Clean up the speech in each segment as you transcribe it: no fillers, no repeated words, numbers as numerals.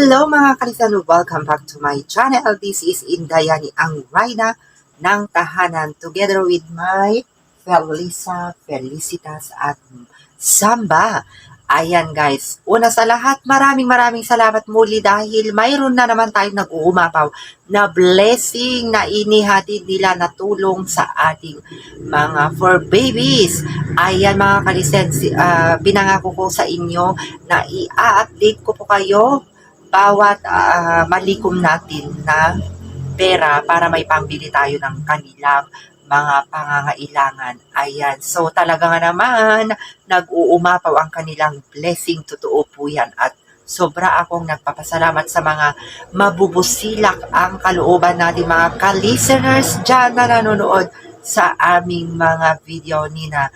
Hello mga kalisan, welcome back to my channel. This is Indayani, ang Rhina ng tahanan, together with my Felisa, Felicitas at Samba. Ayan guys, una sa lahat, maraming salamat muli dahil mayroon na naman tayong nag-uumapaw na blessing na inihatid nila na tulong sa ating mga for babies. Ayan mga kalisen, pinangako ko sa inyo na i-update ko po kayo bawat malikom natin na pera para may pambili tayo ng kanilang mga pangangailangan. Ayan. So talaga nga naman, nag-uumapaw ang kanilang blessing. Totoo po yan. At sobra akong nagpapasalamat sa mga mabubusilak ang kalooban natin, mga ka-listeners dyan na nanonood sa aming mga video ni na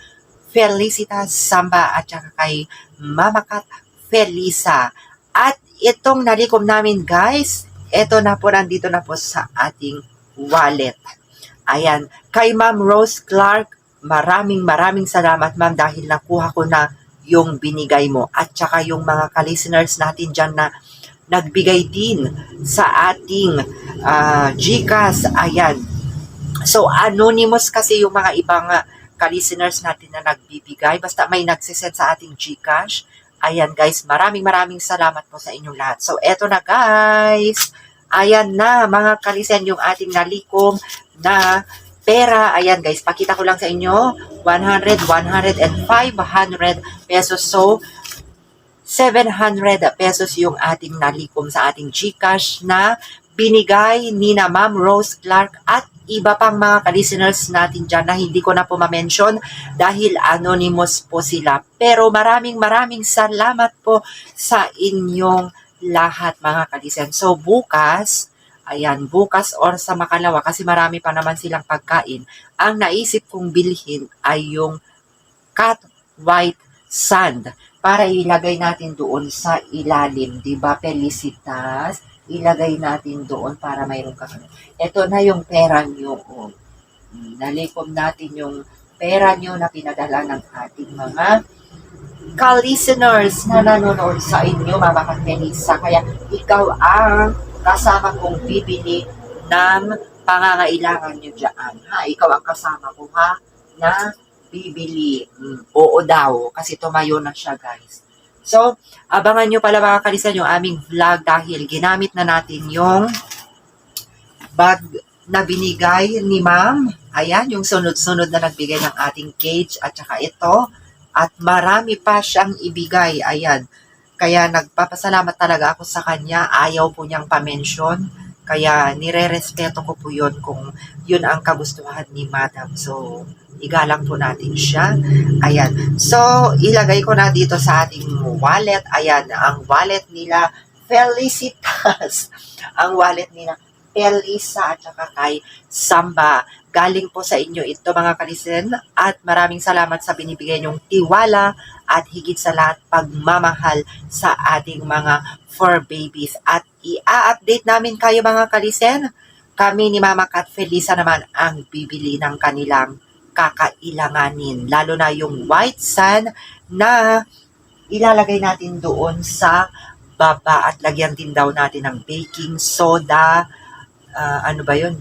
Felicitas, Samba at saka kay Mama Kat Felisa. At itong nalikom namin guys, ito na po, nandito na po sa ating wallet. Ayan, kay Ma'am Rose Clark, maraming salamat ma'am dahil nakuha ko na yung binigay mo. At saka yung mga ka-listeners natin dyan na nagbigay din sa ating GCash. Ayan. So, anonymous kasi yung mga ibang ka-listeners natin na nagbibigay. Basta may nagsisend sa ating GCash. Ayan guys, maraming salamat po sa inyong lahat. So, eto na guys. Ayan na mga kalisen yung ating nalikom na pera. Ayan guys, pakita ko lang sa inyo. 100, 100, and 500 pesos. So, 700 pesos yung ating nalikom sa ating GCash na binigay ni na Ma'am Rose Clark at iba pang mga ka-listeners natin dyan na hindi ko na po ma-mention dahil anonymous po sila. Pero maraming salamat po sa inyong lahat mga ka-listen. So bukas, ayan, bukas or sa makalawa kasi marami pa naman silang pagkain. Ang naisip kong bilhin ay yung cat white sand para ilagay natin doon sa ilalim, di ba Felicitas? Ilagay natin doon para mayroon ka. Ito na yung pera nyo. Oh. Nalikom natin yung pera nyo na pinadala ng ating mga ka-listeners na nanonood sa inyo, Mama Kat Felisa. Kaya ikaw ang kasama kong bibili ng pangangailangan nyo dyan. Ha? Ikaw ang kasama ko ha na bibili. Oo daw, kasi tumayo na siya guys. So, abangan nyo pala mga kalisan yung aming vlog dahil ginamit na natin yung bag na binigay ni Ma'am. Ayan, yung sunod-sunod na nagbigay ng ating cage at saka ito. At marami pa siyang ibigay. Ayan. Kaya nagpapasalamat talaga ako sa kanya. Ayaw po niyang pa-mention. Kaya nire-respeto ko po yun kung yun ang kagustuhan ni Madam. So, igalang po natin siya. Ayan. So, ilagay ko na dito sa ating wallet. Ayan, ang wallet nila Felicitas. Ang wallet nila Felisa at saka kay Samba. Galing po sa inyo ito mga kalisen at maraming salamat sa binibigay niyong tiwala at higit sa lahat pagmamahal sa ating mga fur babies. At i-update namin kayo mga kalisen. Kami ni Mama Kat Felisa naman ang bibili ng kanilang kakailanganin. Lalo na yung white sand na ilalagay natin doon sa baba at lagyan din daw natin ng baking soda.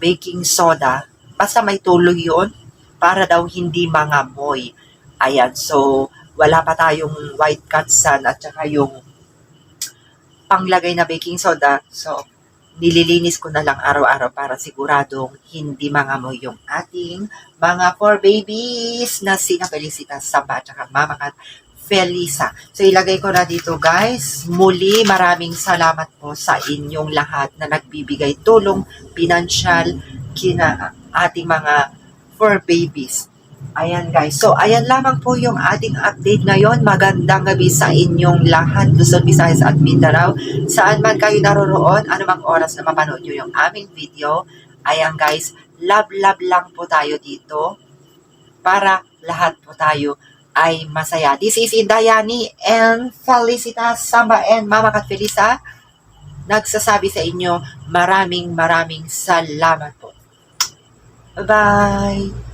Baking soda. Basta may tuloy yun para daw hindi mangamoy. Ayan, so wala pa tayong white cat sand at saka yung panglagay na baking soda. So, nililinis ko na lang araw-araw para siguradong hindi mangamoy yung ating mga four babies na sina Felicitas, Samba at saka Mama Kat Felisa. So, ilagay ko na dito guys. Muli, maraming salamat po sa inyong lahat na nagbibigay tulong pinansyal kina ating mga fur babies. Ayan guys. So, ayan lamang po yung ating update ngayon. Magandang gabi sa inyong lahat. Luzon, Visayas at Mindanao. Saan man kayo naroon, anumang oras na mapanood nyo yung aming video. Ayan guys, love lang po tayo dito para lahat po tayo ay masaya. This is Indayani and Felicitas, Samba and Mama Kat Felisa. Nagsasabi sa inyo, maraming salamat po. Bye-bye!